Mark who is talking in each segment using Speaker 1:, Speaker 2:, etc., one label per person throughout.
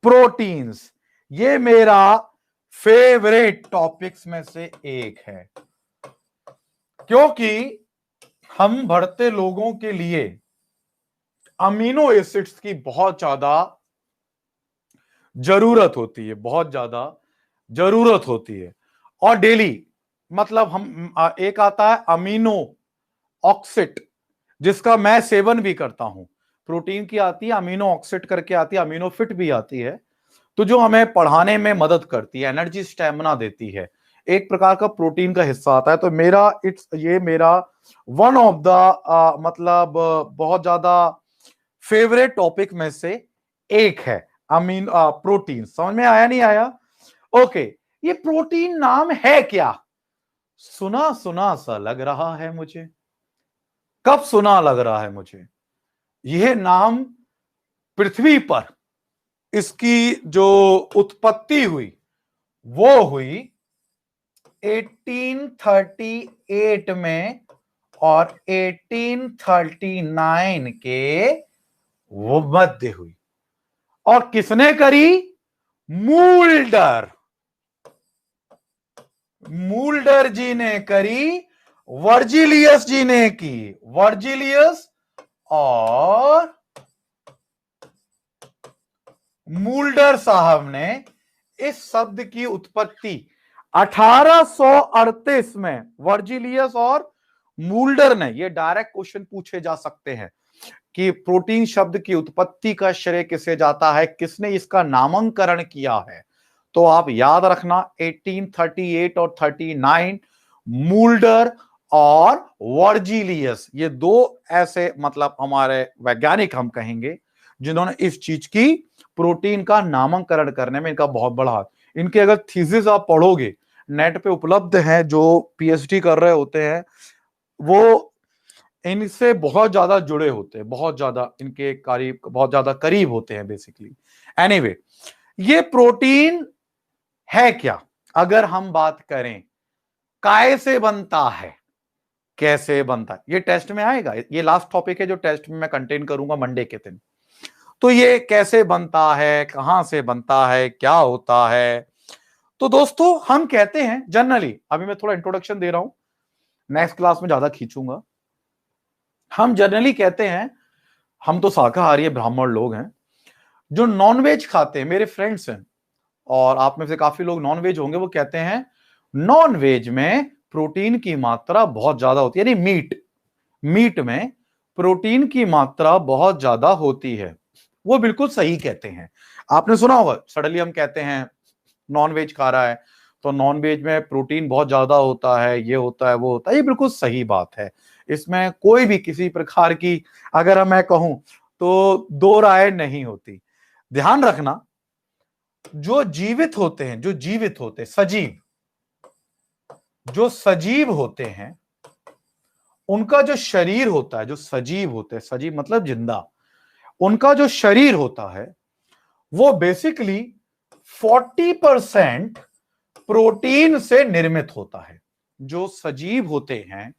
Speaker 1: Proteins, ये मेरा favourite topics में से एक है, क्योंकि हम बढ़ते लोगों के लिए अमीनो एसिड्स की बहुत ज्यादा जरूरत होती है, बहुत ज्यादा जरूरत होती है। और डेली मतलब हम एक आता है अमीनो ऑक्सिट, जिसका मैं सेवन भी करता हूं। प्रोटीन की आती है अमीनो ऑक्सिट करके आती है, अमीनो फिट भी आती है, तो जो हमें पढ़ाने में मदद करती है, एनर्जी स्टेमिना देती है, एक प्रकार का प्रोटीन का हिस्सा आता है। तो मेरा ये मेरा वन ऑफ द मतलब बहुत ज्यादा फेवरेट टॉपिक में से एक है प्रोटीन। समझ में आया नहीं आया? ओके, ये प्रोटीन नाम है क्या? सुना सुना सा लग रहा है मुझे। कब सुना लग रहा है मुझे? यह नाम पृथ्वी पर इसकी जो उत्पत्ति हुई वो हुई 1838 में और 1839 के वो मध्य हुई। और किसने करी? मूल्डर। मूल्डर जी ने करी, वर्जिलियस जी ने की। वर्जिलियस और मूल्डर साहब ने इस शब्द की उत्पत्ति 1838 में, वर्जिलियस और मूल्डर ने, ये डायरेक्ट क्वेश्चन पूछे जा सकते हैं कि प्रोटीन शब्द की उत्पत्ति का श्रेय किसे जाता है, किसने इसका नामकरण किया है। तो आप याद रखना 1838 और 39, मूल्डर और वर्जिलियस, ये दो ऐसे मतलब हमारे वैज्ञानिक हम कहेंगे जिन्होंने इस चीज की प्रोटीन का नामकरण करने में इनका बहुत बड़ा हाथ। इनके अगर थीसिस आप पढ़ोगे, नेट पे उपलब्ध हैं, जो पीएचडी कर रहे होते हैं वो इनसे बहुत ज्यादा जुड़े होते हैं, बहुत ज्यादा इनके करीब, बहुत ज्यादा करीब होते हैं बेसिकली। एनीवे, ये प्रोटीन है क्या? अगर हम बात करें काय से बनता है, कैसे बनता है, ये टेस्ट में आएगा। ये लास्ट टॉपिक है जो टेस्ट में मैं कंटेन करूंगा मंडे के दिन। तो ये कैसे बनता है, कहां से बनता है, क्या होता है? तो दोस्तों हम कहते हैं जनरली, अभी मैं थोड़ा इंट्रोडक्शन दे रहा हूं, नेक्स्ट क्लास में ज्यादा खींचूंगा। हम जनरली कहते हैं, हम तो शाकाहारी ब्राह्मण लोग हैं, जो नॉनवेज खाते हैं, मेरे फ्रेंड्स हैं और आप में से काफी लोग नॉनवेज होंगे, वो कहते हैं नॉनवेज में प्रोटीन की मात्रा बहुत ज्यादा होती है, यानी मीट में प्रोटीन की मात्रा बहुत ज्यादा होती है। वो बिल्कुल सही कहते हैं। आपने सुना होगा, सडनली हम कहते हैं नॉनवेज खा रहा है तो नॉनवेज में प्रोटीन बहुत ज्यादा होता है, ये होता है, वो होता है। ये बिल्कुल सही बात है, इसमें कोई भी किसी प्रकार की, अगर मैं कहूं तो दो राय नहीं होती। ध्यान रखना, जो जीवित होते हैं, जो जीवित होते सजीव, जो सजीव होते हैं, उनका जो शरीर होता है, जो सजीव होते हैं, सजीव मतलब जिंदा, उनका जो शरीर होता है वो बेसिकली 40% प्रोटीन से निर्मित होता है। जो सजीव होते हैं,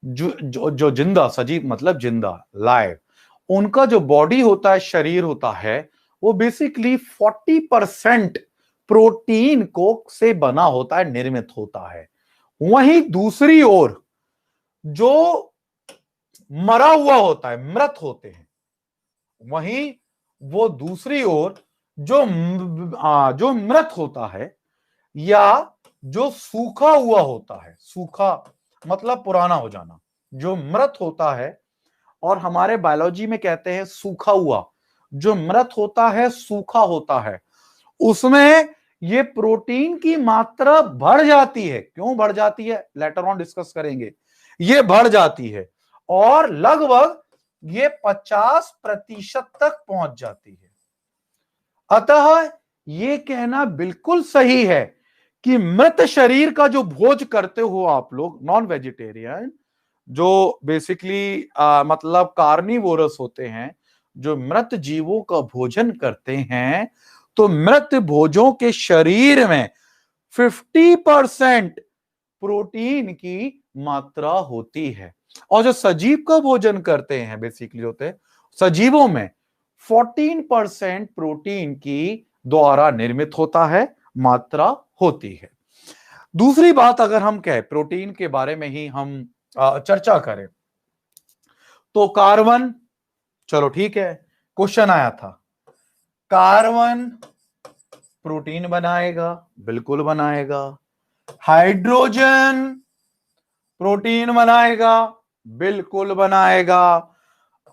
Speaker 1: जो जिंदा, सजीव मतलब जिंदा, लाइव, उनका जो बॉडी होता है, शरीर होता है, वो बेसिकली 40% प्रोटीन को से बना होता है, निर्मित होता है। वहीं दूसरी ओर जो मरा हुआ होता है, मृत होते हैं, वहीं वो दूसरी ओर जो मृत होता है या जो सूखा हुआ होता है, सूखा मतलब पुराना हो जाना, जो मृत होता है, और हमारे बायोलॉजी में कहते हैं सूखा हुआ, जो मृत होता है, सूखा होता है, उसमें ये प्रोटीन की मात्रा बढ़ जाती है। क्यों बढ़ जाती है, लेटर ऑन डिस्कस करेंगे। ये बढ़ जाती है और लगभग ये 50% तक पहुंच जाती है। अतः ये कहना बिल्कुल सही है कि मृत शरीर का जो भोज करते हो आप लोग, नॉन वेजिटेरियन, जो बेसिकली मतलब कार्निवोरस होते हैं, जो मृत जीवों का भोजन करते हैं, तो मृत भोजों के शरीर में 50% प्रोटीन की मात्रा होती है। और जो सजीव का भोजन करते हैं, बेसिकली होते हैं सजीवों में 14% प्रोटीन की द्वारा निर्मित होता है, मात्रा होती है। दूसरी बात अगर हम कहें प्रोटीन के बारे में ही हम चर्चा करें तो कार्बन, चलो ठीक है, क्वेश्चन आया था कार्बन प्रोटीन बनाएगा, बिल्कुल बनाएगा। हाइड्रोजन प्रोटीन बनाएगा, बिल्कुल बनाएगा।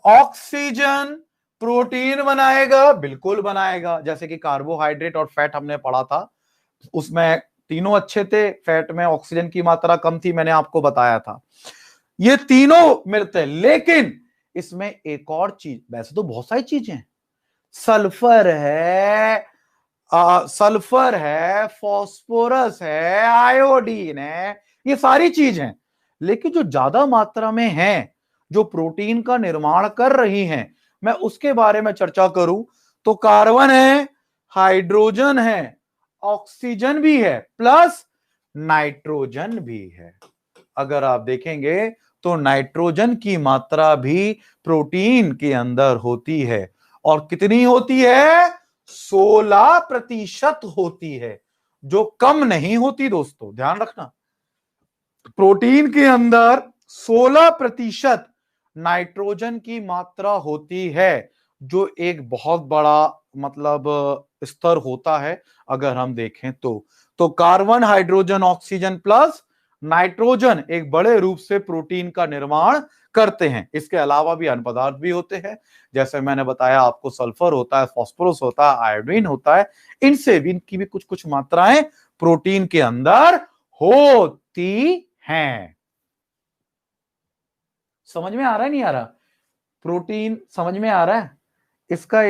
Speaker 1: ऑक्सीजन प्रोटीन बनाएगा, बिल्कुल बनाएगा। जैसे कि कार्बोहाइड्रेट और फैट हमने पढ़ा था, उसमें तीनों अच्छे थे, फैट में ऑक्सीजन की मात्रा कम थी, मैंने आपको बताया था। ये तीनों मिलते हैं, लेकिन इसमें एक और चीज, वैसे तो बहुत सारी चीजें हैं, सल्फर है, सल्फर है, फास्फोरस है, आयोडीन है, ये सारी चीज हैं, लेकिन जो ज्यादा मात्रा में है, जो प्रोटीन का निर्माण कर रही हैं, मैं उसके बारे में चर्चा करूं तो कार्बन है, हाइड्रोजन है, ऑक्सीजन भी है, प्लस नाइट्रोजन भी है। अगर आप देखेंगे तो नाइट्रोजन की मात्रा भी प्रोटीन के अंदर होती है, और कितनी होती है? 16% होती है, जो कम नहीं होती दोस्तों, ध्यान रखना। प्रोटीन के अंदर 16% नाइट्रोजन की मात्रा होती है, जो एक बहुत बड़ा मतलब स्तर होता है अगर हम देखें तो carbon, hydrogen, oxygen plus nitrogen एक बड़े रूप से प्रोटीन का निर्माण करते हैं। इसके अलावा भी अन्य पदार्थ भी होते हैं, जैसे मैंने बताया आपको, सल्फर होता है, फास्फोरस होता है, आयोडीन होता है, इनसे भी, इनकी भी कुछ कुछ मात्राएं प्रोटीन के अंदर होती हैं। समझ में आ रहा है, नहीं आ रहा? प्रोटीन समझ में आ रहा है? इसका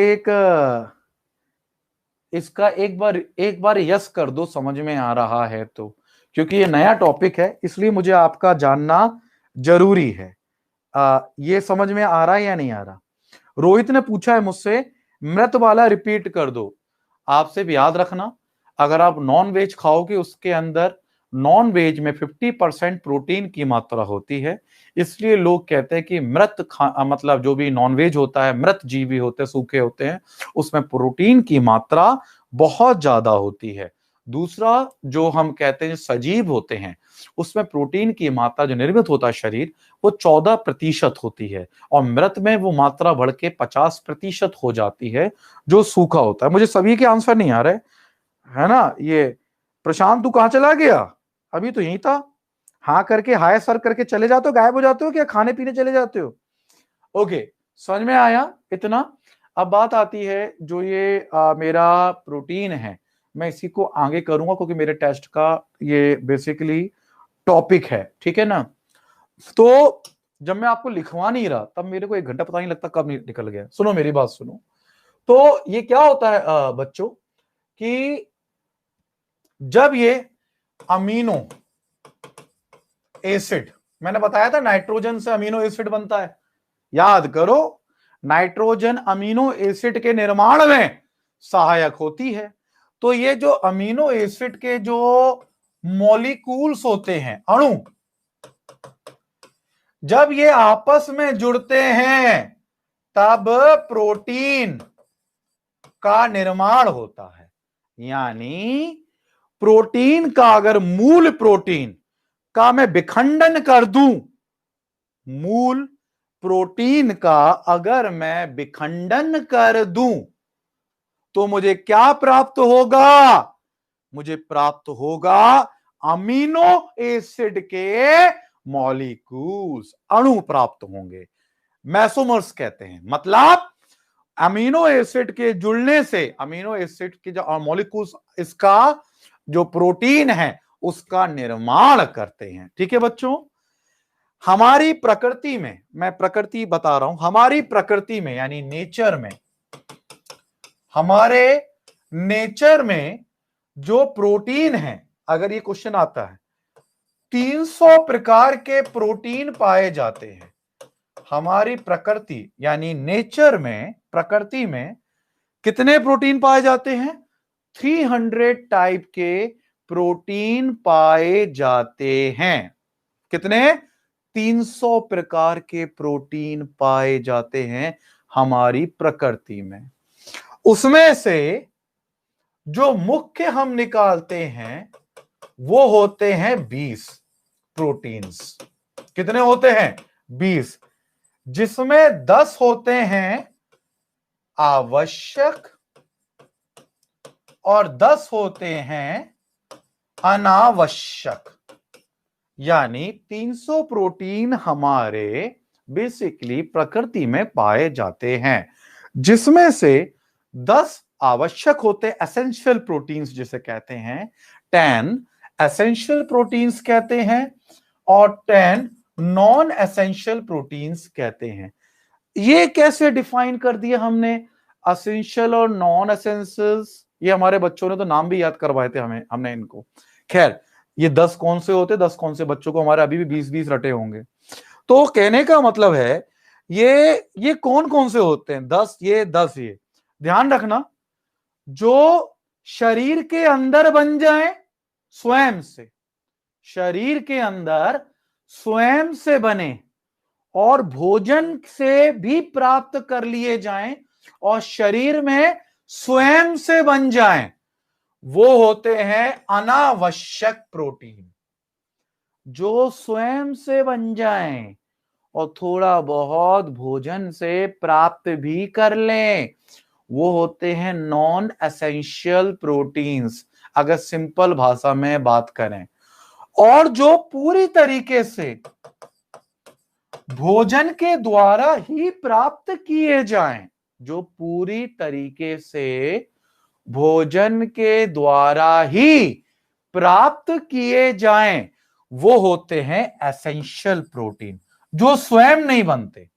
Speaker 1: एक बार यस कर दो, समझ में आ रहा है तो, क्योंकि ये नया टॉपिक है, इसलिए मुझे आपका जानना जरूरी है। ये समझ में आ रहा है या नहीं आ रहा? रोहित ने पूछा है मुझसे, मृत वाला रिपीट कर दो। आपसे भी याद रखना, अगर आप नॉन वेज खाओगे, उसके अंदर नॉन वेज में 50% प्रोटीन की मात्रा होती है, इसलिए लोग कहते हैं कि मतलब जो भी नॉन वेज होता है, मृत जीवी होते हैं, सूखे होते हैं, उसमें प्रोटीन की मात्रा बहुत ज्यादा होती है। दूसरा, जो हम कहते हैं सजीव होते हैं, उसमें प्रोटीन की मात्रा जो निर्मित होता है शरीर, वो 14% होती है, और मृत में वो मात्रा बढ़ के 50% हो जाती है, जो सूखा होता है। मुझे सभी के आंसर नहीं आ रहे, है ना? ये प्रशांत, तू कहां चला गया? अभी तो यही था। हाँ करके, हाय सर करके चले जाते हो, गायब हो जाते हो, क्या खाने पीने चले जाते हो? ओके, समझ में आया इतना? अब बात आती है जो ये मेरा प्रोटीन है, मैं इसी को आगे करूंगा क्योंकि मेरे टेस्ट का ये बेसिकली टॉपिक है, ठीक है ना? तो जब मैं आपको लिखवा नहीं रहा, तब मेरे को 1 घंटा पता नहीं लगता कब निकल गया। सुनो मेरी बात सुनो। तो ये क्या होता है बच्चों, कि जब ये अमीनो एसिड, मैंने बताया था नाइट्रोजन से अमीनो एसिड बनता है, याद करो, नाइट्रोजन अमीनो एसिड के निर्माण में सहायक होती है। तो ये जो अमीनो एसिड के जो मॉलिक्यूल्स होते हैं, अणु, जब ये आपस में जुड़ते हैं तब प्रोटीन का निर्माण होता है। यानी प्रोटीन का अगर मूल प्रोटीन का मैं विखंडन कर दूं, मूल प्रोटीन का अगर मैं विखंडन कर दूं, तो मुझे क्या प्राप्त होगा? मुझे प्राप्त होगा अमीनो एसिड के मॉलिक्यूल्स, अणु प्राप्त होंगे, मेसोमर्स कहते हैं। मतलब अमीनो एसिड के जुड़ने से, अमीनो एसिड के जो मॉलिक्यूल्स, इसका जो प्रोटीन है उसका निर्माण करते हैं। ठीक है बच्चों? हमारी प्रकृति में, मैं प्रकृति बता रहा हूं, हमारी प्रकृति में यानी नेचर में, हमारे नेचर में जो प्रोटीन है, अगर ये क्वेश्चन आता है, 300 प्रकार के प्रोटीन पाए जाते हैं। हमारी प्रकृति यानी नेचर में, प्रकृति में कितने प्रोटीन पाए जाते हैं? 300 टाइप के प्रोटीन पाए जाते हैं। कितने? 300 प्रकार के प्रोटीन पाए जाते हैं हमारी प्रकृति में। उसमें से जो मुख्य हम निकालते हैं वो होते हैं 20 प्रोटीन्स। कितने होते हैं? 20, जिसमें 10 होते हैं आवश्यक और 10 होते हैं अनावश्यक। यानी 300 प्रोटीन हमारे बेसिकली प्रकृति में पाए जाते हैं, जिसमें से 10 आवश्यक होते एसेंशियल प्रोटीन्स जिसे कहते हैं, 10 एसेंशियल प्रोटीन्स कहते हैं और 10 नॉन एसेंशियल प्रोटीन्स कहते हैं। ये कैसे डिफाइन कर दिया हमने, एसेंशियल और नॉन एसेंशियल्स? ये हमारे बच्चों ने तो नाम भी याद करवाए थे हमने इनको। खैर, ये 10 कौन से होते, 10 कौन से बच्चों को हमारे अभी भी 20-20 रटे होंगे। तो कहने का मतलब है ये कौन कौन से होते हैं? 10 ये, 10 ये। ध्यान रखना, जो शरीर के अंदर बन जाए स्वयं से, शरीर के अंदर स्वयं से बने और भोजन से भी प्राप्त कर लिए जाएं और शरीर में स्वयं से बन जाएं, वो होते हैं अनावश्यक प्रोटीन। जो स्वयं से बन जाएं और थोड़ा बहुत भोजन से प्राप्त भी कर लें, वो होते हैं नॉन एसेंशियल प्रोटीन्स, अगर सिंपल भाषा में बात करें। और जो पूरी तरीके से भोजन के द्वारा ही प्राप्त किए जाएं, जो पूरी तरीके से भोजन के द्वारा ही प्राप्त किए जाएं, वो होते हैं एसेंशियल प्रोटीन, जो स्वयं नहीं बनते।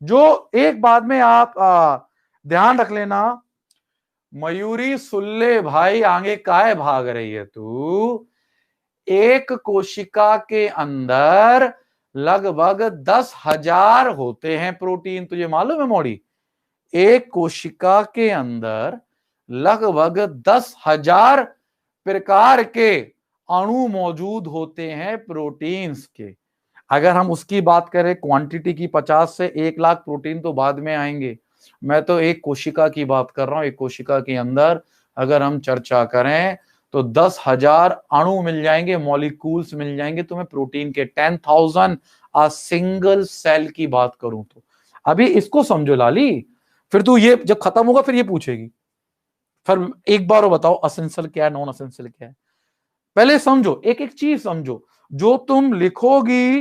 Speaker 1: जो एक बात में आप ध्यान रख लेना, मयूरी सुल्ले भाई आगे काहे भाग रही है तू? एक कोशिका के अंदर लगभग 10,000 होते हैं प्रोटीन, तुझे मालूम है मोड़ी? एक कोशिका के अंदर लगभग 10,000 प्रकार के अणु मौजूद होते हैं प्रोटीन्स के। अगर हम उसकी बात करें क्वांटिटी की, 50 से 1 लाख प्रोटीन तो बाद में आएंगे, मैं तो एक कोशिका की बात कर रहा हूं। एक कोशिका के अंदर अगर हम चर्चा करें तो 10,000 अणु मिल जाएंगे, मॉलिक्यूल्स मिल जाएंगे तुम्हें प्रोटीन के। 10,000 आ सिंगल सेल की बात करूं तो अभी इसको समझो लाली, फिर तू ये जब खत्म होगा फिर ये पूछेगी। फिर एक बार वो बताओ असेंशियल क्या है, नॉन असेंशियल क्या है। पहले समझो, एक एक चीज समझो। जो तुम लिखोगी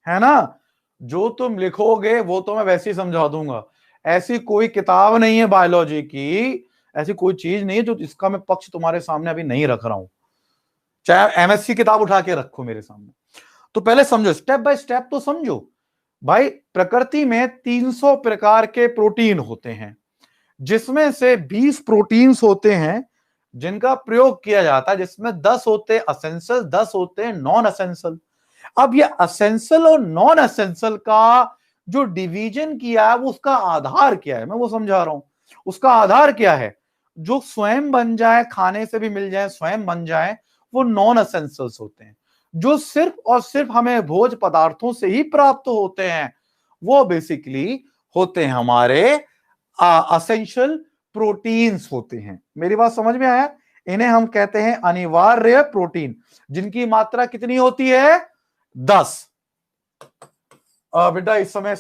Speaker 1: है ना, जो तुम लिखोगे वो तो मैं वैसे ही समझा दूंगा। ऐसी कोई किताब नहीं है बायोलॉजी की, ऐसी कोई चीज नहीं है जो इसका मैं पक्ष तुम्हारे सामने अभी नहीं रख रहा हूं, चाहे एमएससी किताब उठा के रखो मेरे सामने। तो पहले समझो, स्टेप बाय स्टेप तो समझो भाई। प्रकृति में 300 प्रकार के प्रोटीन होते हैं, जिसमें से 20 प्रोटीन्स होते हैं जिनका प्रयोग किया जाता है, जिसमें 10 होते हैं असेंशियल, 10 होते हैं नॉन असेंशियल। अब ये असेंशियल और नॉन असेंशियल का जो डिवीजन किया है वो उसका आधार क्या है, मैं वो समझा रहा हूं। उसका आधार क्या है? जो स्वयं बन जाए, खाने से भी मिल जाए, स्वयं बन जाए, वो नॉन असेंशियल्स होते हैं। जो सिर्फ और सिर्फ हमें भोज पदार्थों से ही प्राप्त होते हैं, वो बेसिकली होते हैं हमारे असेंशियल प्रोटीन्स होते हैं। मेरी बात समझ में आया? इन्हें हम कहते हैं अनिवार्य प्रोटीन, जिनकी मात्रा कितनी होती है? 10। बेटा इस समय